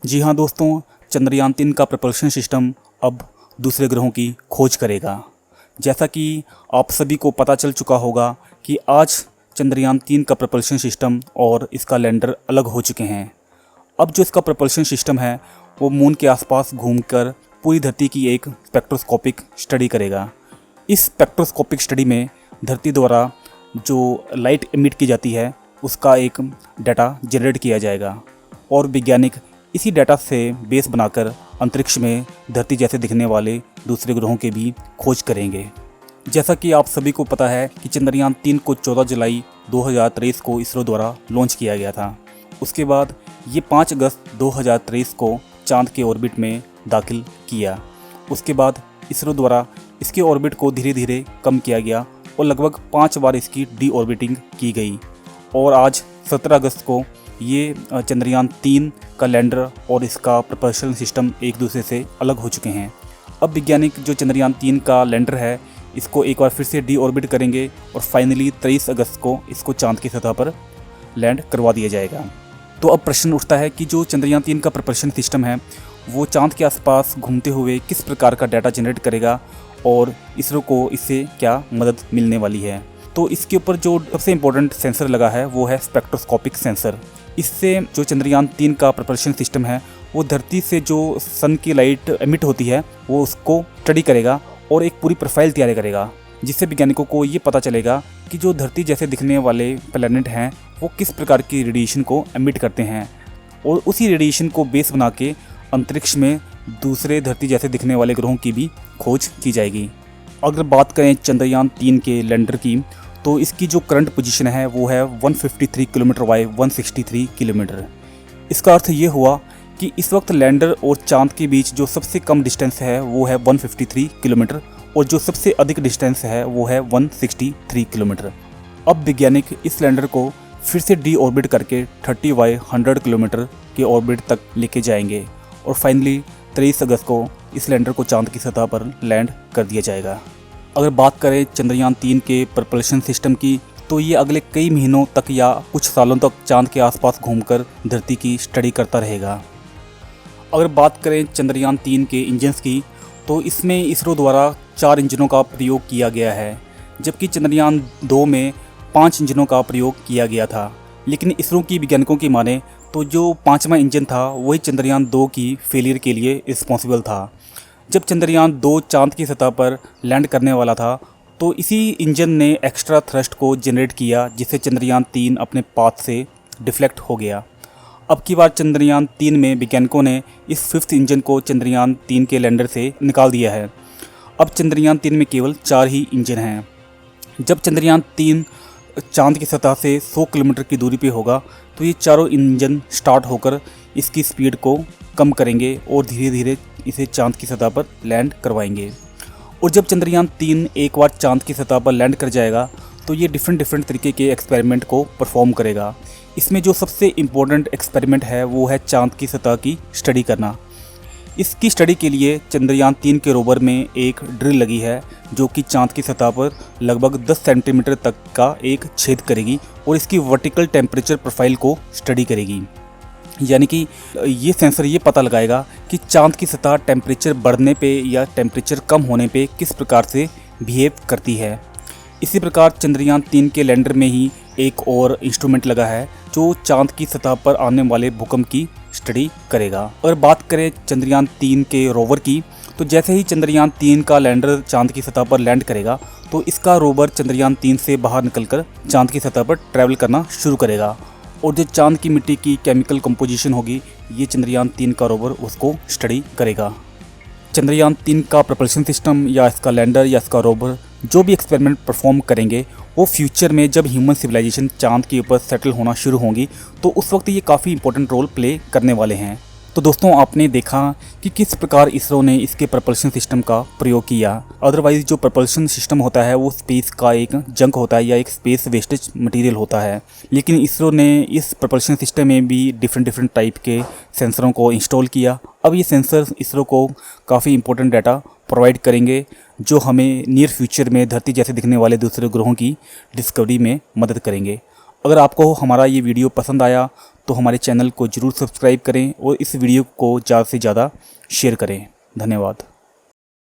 जी हाँ दोस्तों, चंद्रयान-3 का प्रपल्शन सिस्टम अब दूसरे ग्रहों की खोज करेगा। जैसा कि आप सभी को पता चल चुका होगा कि आज चंद्रयान-3 का प्रपल्शन सिस्टम और इसका लैंडर अलग हो चुके हैं। अब जो इसका प्रपल्शन सिस्टम है वो मून के आसपास घूमकर पूरी धरती की एक स्पेक्ट्रोस्कोपिक स्टडी करेगा। इस स्पेक्ट्रोस्कोपिक स्टडी में धरती द्वारा जो लाइट एमिट की जाती है उसका एक डाटा जनरेट किया जाएगा और वैज्ञानिक इसी डाटा से बेस बनाकर अंतरिक्ष में धरती जैसे दिखने वाले दूसरे ग्रहों के भी खोज करेंगे। जैसा कि आप सभी को पता है कि चंद्रयान-3 को 14 जुलाई 2023 को इसरो द्वारा लॉन्च किया गया था। उसके बाद ये 5 अगस्त 2023 को चांद के ऑर्बिट में दाखिल किया। उसके बाद इसरो द्वारा इसके ऑर्बिट को धीरे धीरे कम किया गया और लगभग 5 बार इसकी डी ऑर्बिटिंग की गई और आज 17 अगस्त को ये चंद्रयान-3 का लैंडर और इसका प्रपल्शन सिस्टम एक दूसरे से अलग हो चुके हैं। अब वैज्ञानिक जो चंद्रयान-3 का लैंडर है इसको एक बार फिर से डी ऑर्बिट करेंगे और फाइनली 23 अगस्त को इसको चांद की सतह पर लैंड करवा दिया जाएगा। तो अब प्रश्न उठता है कि जो चंद्रयान-3 का प्रपल्शन सिस्टम है वो चांद के आसपास घूमते हुए किस प्रकार का डाटा जनरेट करेगा और इसरो को इससे क्या मदद मिलने वाली है। तो इसके ऊपर जो सबसे इम्पोर्टेंट सेंसर लगा है वो है स्पेक्ट्रोस्कोपिक सेंसर। इससे जो चंद्रयान-3 का प्रपल्शन सिस्टम है वो धरती से जो सन की लाइट एमिट होती है वो उसको स्टडी करेगा और एक पूरी प्रोफाइल तैयार करेगा, जिससे वैज्ञानिकों को ये पता चलेगा कि जो धरती जैसे दिखने वाले प्लैनेट हैं वो किस प्रकार की रेडिएशन को एमिट करते हैं और उसी रेडिएशन को बेस बना के अंतरिक्ष में दूसरे धरती जैसे दिखने वाले ग्रहों की भी खोज की जाएगी। अगर बात करें चंद्रयान-3 के लैंडर की तो इसकी जो करंट पोजीशन है वो है 153 किलोमीटर बाय 163 किलोमीटर। इसका अर्थ ये हुआ कि इस वक्त लैंडर और चांद के बीच जो सबसे कम डिस्टेंस है वो है 153 किलोमीटर और जो सबसे अधिक डिस्टेंस है वो है 163 किलोमीटर। अब वैज्ञानिक इस लैंडर को फिर से डी ऑर्बिट करके 30 बाय 100 किलोमीटर के ऑर्बिट तक लेके जाएंगे और फाइनली 23 अगस्त को इस लैंडर को चांद की सतह पर लैंड कर दिया जाएगा। अगर बात करें चंद्रयान-3 के प्रपल्शन सिस्टम की तो ये अगले कई महीनों तक या कुछ सालों तक चांद के आसपास घूमकर धरती की स्टडी करता रहेगा। अगर बात करें चंद्रयान-3 के इंजन्स की तो इसमें इसरो द्वारा 4 इंजनों का प्रयोग किया गया है, जबकि चंद्रयान-2 में 5 इंजनों का प्रयोग किया गया था। लेकिन इसरो की वैज्ञानिकों की माने तो जो 5वां इंजन था वही चंद्रयान-2 की फेलियर के लिए रिस्पॉन्सिबल था। जब चंद्रयान-2 चांद की सतह पर लैंड करने वाला था तो इसी इंजन ने एक्स्ट्रा थ्रस्ट को जनरेट किया, जिससे चंद्रयान-3 अपने पाथ से डिफ्लेक्ट हो गया। अब की बार चंद्रयान-3 में वैज्ञानिकों ने इस 5th इंजन को चंद्रयान-3 के लैंडर से निकाल दिया है। अब चंद्रयान-3 में केवल 4 ही इंजन हैं। जब चंद्रयान-3 चांद की सतह से 100 किलोमीटर की दूरी पे होगा तो ये चारों इंजन स्टार्ट होकर इसकी स्पीड को कम करेंगे और धीरे धीरे इसे चांद की सतह पर लैंड करवाएंगे। और जब चंद्रयान-3 एक बार चांद की सतह पर लैंड कर जाएगा तो ये डिफरेंट तरीके के एक्सपेरिमेंट को परफॉर्म करेगा। इसमें जो सबसे इम्पोर्टेंट एक्सपेरिमेंट है वो है चांद की सतह की स्टडी करना। इसकी स्टडी के लिए चंद्रयान-3 के रोवर में एक ड्रिल लगी है जो कि चांद की सतह पर लगभग 10 सेंटीमीटर तक का एक छेद करेगी और इसकी वर्टिकल टेम्परेचर प्रोफाइल को स्टडी करेगी। यानी कि ये सेंसर ये पता लगाएगा कि चांद की सतह टेम्परेचर बढ़ने पे या टेम्परेचर कम होने पे किस प्रकार से बिहेव करती है। इसी प्रकार चंद्रयान-3 के लैंडर में ही एक और इंस्ट्रूमेंट लगा है जो चांद की सतह पर आने वाले भूकंप की स्टडी करेगा। और बात करें चंद्रयान-3 के रोवर की तो जैसे ही चंद्रयान-3 का लैंडर चांद की सतह पर लैंड करेगा तो इसका रोवर चंद्रयान-3 से बाहर निकलकर चांद की सतह पर ट्रैवल करना शुरू करेगा और जो चांद की मिट्टी की केमिकल कंपोजिशन होगी ये चंद्रयान-3 का रोवर उसको स्टडी करेगा। चंद्रयान-3 का प्रपल्शन सिस्टम या इसका लैंडर या इसका रोवर जो भी एक्सपेरिमेंट परफॉर्म करेंगे वो फ्यूचर में जब ह्यूमन सिविलाइजेशन चांद के ऊपर सेटल होना शुरू होंगी तो उस वक्त ये काफ़ी इंपॉर्टेंट रोल प्ले करने वाले हैं। तो दोस्तों आपने देखा कि किस प्रकार इसरो ने इसके प्रपल्शन सिस्टम का प्रयोग किया। अदरवाइज जो प्रपल्शन सिस्टम होता है वो स्पेस का एक जंक होता है या एक स्पेस वेस्टेज मटेरियल होता है, लेकिन इसरो ने इस प्रपल्शन सिस्टम में भी डिफरेंट टाइप के सेंसरों को इंस्टॉल किया। अब ये सेंसर इसरो को काफ़ी इंपॉर्टेंट डाटा प्रोवाइड करेंगे जो हमें नियर फ्यूचर में धरती जैसे दिखने वाले दूसरे ग्रहों की डिस्कवरी में मदद करेंगे। अगर आपको हमारा ये वीडियो पसंद आया तो हमारे चैनल को ज़रूर सब्सक्राइब करें और इस वीडियो को ज़्यादा से ज़्यादा शेयर करें। धन्यवाद।